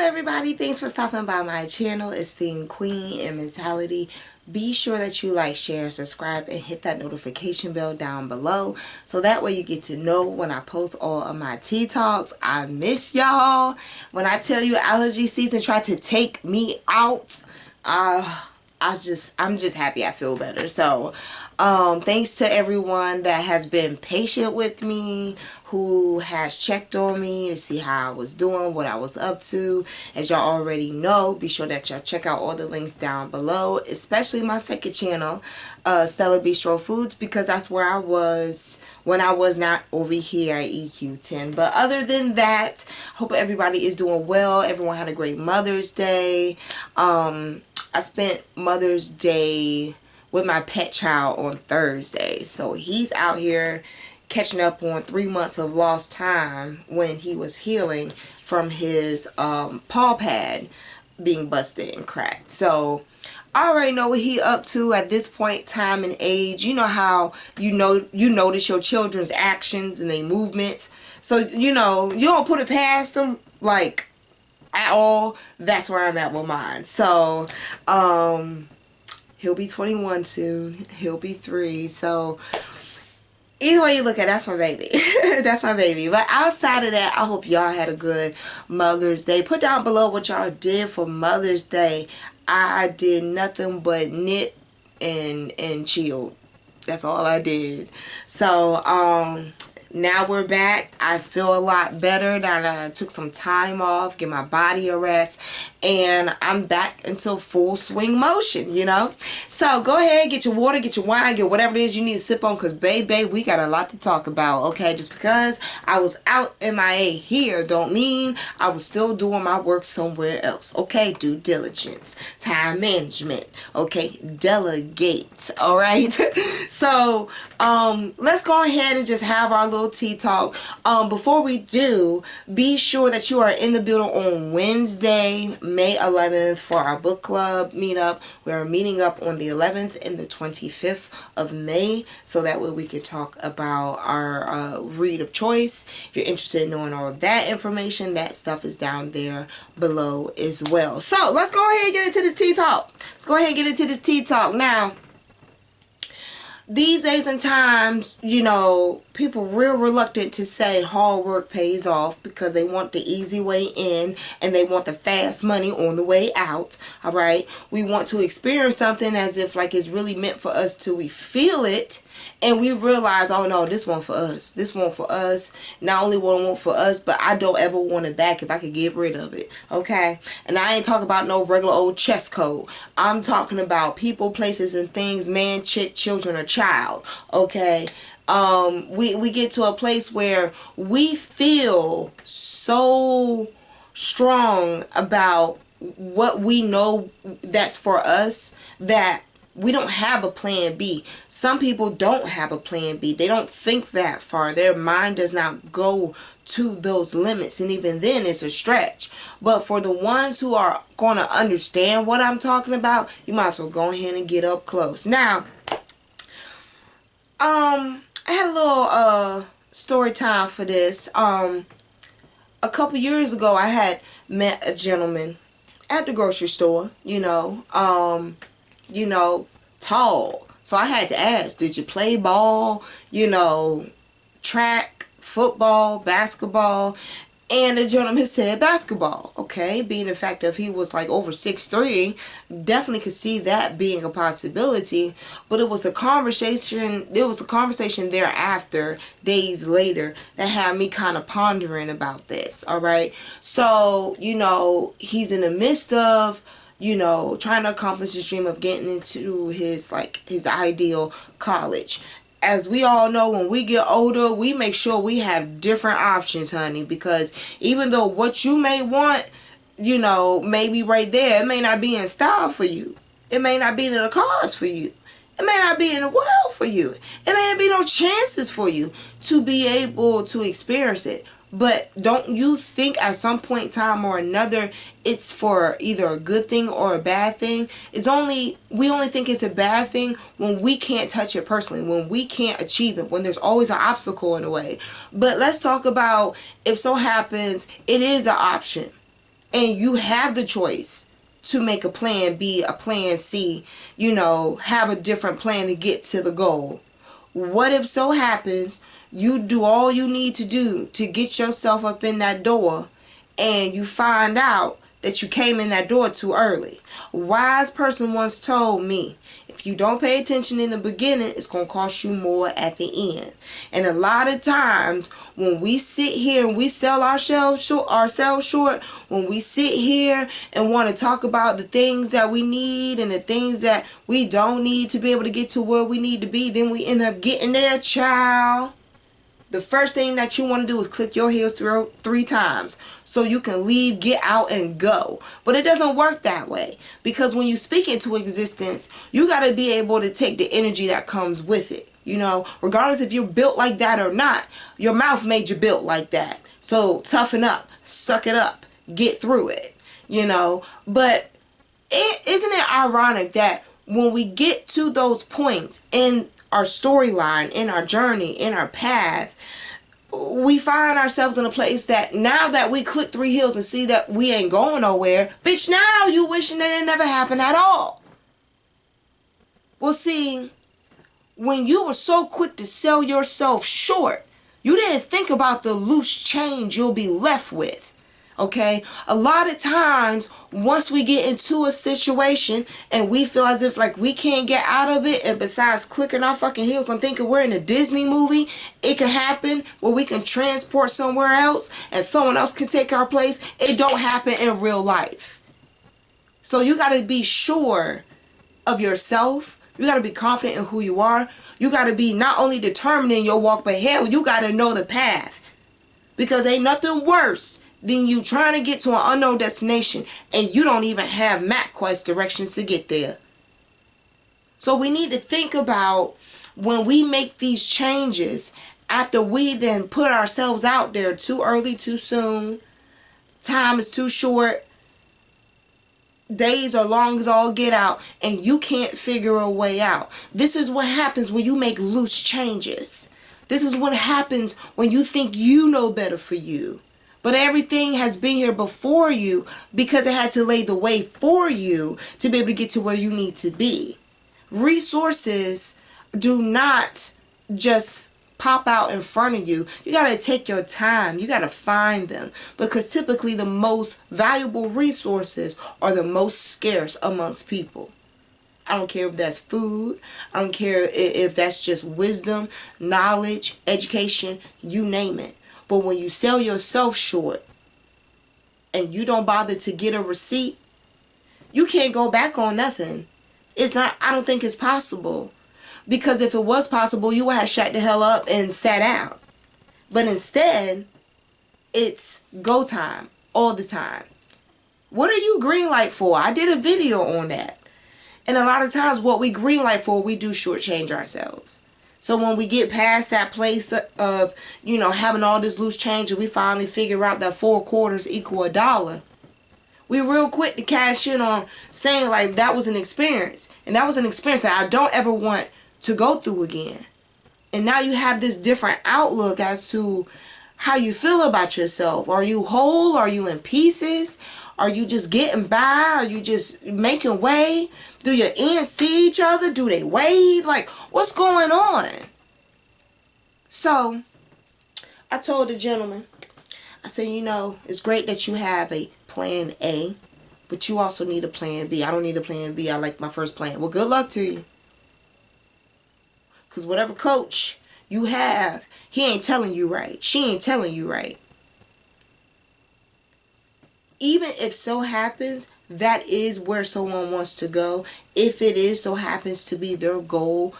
everybody, thanks for stopping by my channel, Esteemed Queen and Mentality. Be sure that you like, share, subscribe, and hit that notification bell down below so that way you get to know when I post all of my tea talks. I miss y'all. When I tell you allergy season tried to take me out, I'm just happy I feel better. So thanks to everyone that has been patient with me, who has checked on me to see how I was doing, what I was up to. As y'all already know, be sure that y'all check out all the links down below, especially my second channel, Stellar Bistro Foods, because that's where I was when I was not over here at EQ10. But other than that, hope everybody is doing well. Everyone had a great Mother's Day. I spent Mother's Day with my pet child on Thursday. So he's out here catching up on 3 months of lost time when he was healing from his paw pad being busted and cracked. So I already know what he up to at this point, time and age. You know how you notice your children's actions and their movements. So you don't put it past them like at all. That's where I'm at with mine. So he'll be 21 soon. He'll be 3. So either way you look at it, that's my baby. That's my baby. But outside of that, I hope y'all had a good Mother's Day. Put down below what y'all did for Mother's Day. I did nothing but knit and chill. That's all I did. So now we're back. I feel a lot better now that I took some time off, give my body a rest, and I'm back into full swing motion, So go ahead, get your water, get your wine, get whatever it is you need to sip on, because baby, we got a lot to talk about, okay? Just because I was out MIA here don't mean I was still doing my work somewhere else, okay? Due diligence, time management, okay? Delegate, all right? So let's go ahead and just have our little tea talk. Before we do, be sure that you are in the building on Wednesday, May 11th for our book club meetup. We are meeting up on the 11th and the 25th of May, so that way we can talk about our read of choice. If you're interested in knowing all that information, that stuff is down there below as well. So let's go ahead and get into this tea talk. Let's go ahead and get into this tea talk now. These days and times, people real reluctant to say hard work pays off because they want the easy way in and they want the fast money on the way out. All right. We want to experience something as if like it's really meant for us till we feel it. And we realize, oh no, this one for us. This one for us. Not only one for us, but I don't ever want it back if I could get rid of it. Okay? And I ain't talking about no regular old chess code. I'm talking about people, places, and things, man, chick, children, or child. Okay? We get to a place where we feel so strong about what we know that's for us that we don't have a plan B. Some people don't have a plan B. They don't think that far. Their mind does not go to those limits. And even then, it's a stretch. But for the ones who are going to understand what I'm talking about, you might as well go ahead and get up close. Now, I had a little story time for this. A couple years ago, I had met a gentleman at the grocery store, tall. So I had to ask, did you play ball, track, football, basketball? And the gentleman said basketball. Okay, being the fact that he was like over 6'3", definitely could see that being a possibility. But it was the conversation thereafter, days later, that had me kind of pondering about this. All right. So, he's in the midst of trying to accomplish his dream of getting into his ideal college. As we all know, when we get older, we make sure we have different options, honey, because even though what you may want, maybe right there, it may not be in style for you. It may not be in the cards for you. It may not be in the world for you. It may not be no chances for you to be able to experience it. But don't you think at some point in time or another it's for either a good thing or a bad thing? We only think it's a bad thing when we can't touch it personally, when we can't achieve it, when there's always an obstacle in the way. But let's talk about if so happens it is an option. and you have the choice to make a plan B, a plan C, have a different plan to get to the goal. What if so happens you do all you need to do to get yourself up in that door, and you find out that you came in that door too early? A wise person once told me, if you don't pay attention in the beginning, it's going to cost you more at the end. And a lot of times when we sit here and we sell ourselves short, when we sit here and want to talk about the things that we need and the things that we don't need to be able to get to where we need to be, then we end up getting there, child. The first thing that you want to do is click your heels through 3 times so you can leave, get out, and go. But it doesn't work that way, because when you speak into existence, you got to be able to take the energy that comes with it. Regardless if you're built like that or not, your mouth made you built like that. So toughen up, suck it up, get through it. But isn't it ironic that when we get to those points in our storyline, in our journey, in our path, we find ourselves in a place that now that we click 3 heels and see that we ain't going nowhere, bitch, now you wishing that it never happened at all. Well, see, when you were so quick to sell yourself short, you didn't think about the loose change you'll be left with. Okay, a lot of times once we get into a situation and we feel as if like we can't get out of it, and besides clicking our fucking heels, I'm thinking we're in a Disney movie. It can happen where we can transport somewhere else and someone else can take our place. It don't happen in real life. So you got to be sure of yourself. You got to be confident in who you are. You got to be not only determined in your walk, but hell, you got to know the path, because ain't nothing worse than you trying to get to an unknown destination and you don't even have MapQuest directions to get there. So we need to think about when we make these changes, after we then put ourselves out there too early, too soon, time is too short, days are long as all get out, and you can't figure a way out. This is what happens when you make loose changes. This is what happens when you think you know better for you. But everything has been here before you because it had to lay the way for you to be able to get to where you need to be. Resources do not just pop out in front of you. You got to take your time. You got to find them, because typically the most valuable resources are the most scarce amongst people. I don't care if that's food. I don't care if that's just wisdom, knowledge, education, you name it. But when you sell yourself short and you don't bother to get a receipt, you can't go back on nothing. I don't think it's possible. Because if it was possible, you would have shut the hell up and sat out. But instead, it's go time all the time. What are you green light for? I did a video on that. And a lot of times what we green light for, we do shortchange ourselves. So when we get past that place of, having all this loose change, and we finally figure out that 4 quarters equal $1, we real quick to cash in on saying like that was an experience. And that was an experience that I don't ever want to go through again. And now you have this different outlook as to how you feel about yourself. Are you whole? Are you in pieces? Are you just getting by? Are you just making way? Do your ends see each other? Do they wave? Like, what's going on? So, I told the gentleman, I said, it's great that you have a plan A, but you also need a plan B. I don't need a plan B. I like my first plan. Well, good luck to you. Because whatever coach you have, he ain't telling you right. She ain't telling you right. Even if so happens that is where someone wants to go, if it is so happens to be their goal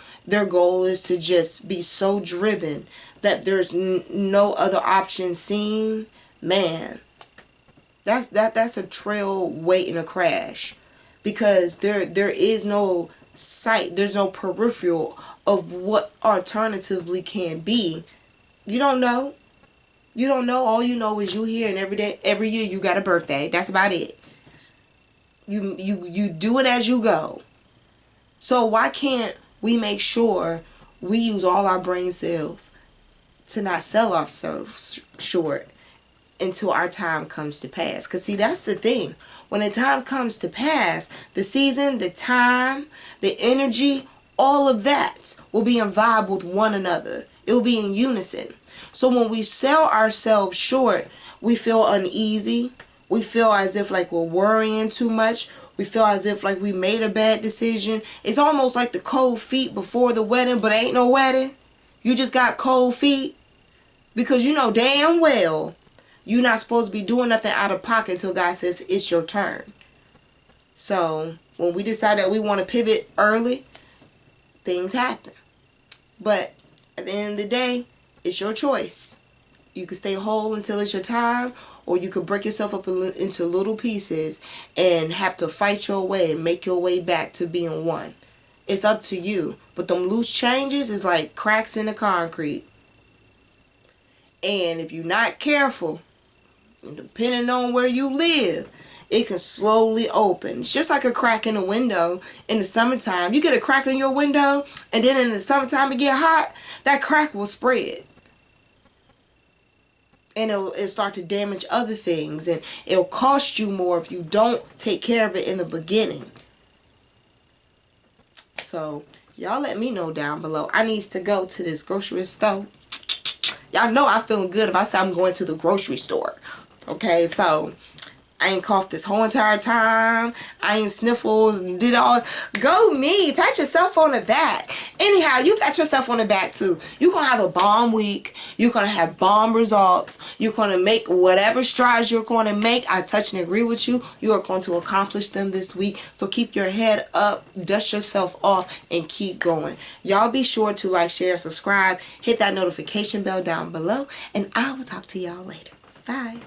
is to just be so driven that there's no other option seen, man, that's a trail waiting to crash, because there is no sight, there's no peripheral of what alternatively can be. You don't know. You don't know. All you know is you here, and every year you got a birthday. That's about it. You do it as you go. So why can't we make sure we use all our brain cells to not sell ourselves short? until our time comes to pass. Because see, that's the thing. When the time comes to pass, the season, the time, the energy, all of that will be in vibe with one another. It will be in unison. So when we sell ourselves short, we feel uneasy. We feel as if like we're worrying too much. We feel as if like we made a bad decision. It's almost like the cold feet before the wedding, but ain't no wedding. You just got cold feet because you know damn well you're not supposed to be doing nothing out of pocket until God says it's your turn. So when we decide that we want to pivot early, things happen. But at the end of the day, it's your choice. You can stay whole until it's your time, or you could break yourself up into little pieces and have to fight your way and make your way back to being one. It's up to you. But them loose changes is like cracks in the concrete. And if you're not careful, depending on where you live, it can slowly open. It's just like a crack in a window in the summertime. You get a crack in your window, and then in the summertime it get hot, that crack will spread. And it'll start to damage other things, and it'll cost you more if you don't take care of it in the beginning. So y'all let me know down below. I needs to go to this grocery store. Y'all know I'm feeling good if I say I'm going to the grocery store. Okay, so I ain't coughed this whole entire time. I ain't sniffles and did all. Go me. Pat yourself on the back. Anyhow, you pat yourself on the back too. You're going to have a bomb week. You're going to have bomb results. You're going to make whatever strides you're going to make. I touch and agree with you. You are going to accomplish them this week. So keep your head up, dust yourself off, and keep going. Y'all be sure to like, share, subscribe. Hit that notification bell down below. And I will talk to y'all later. Bye.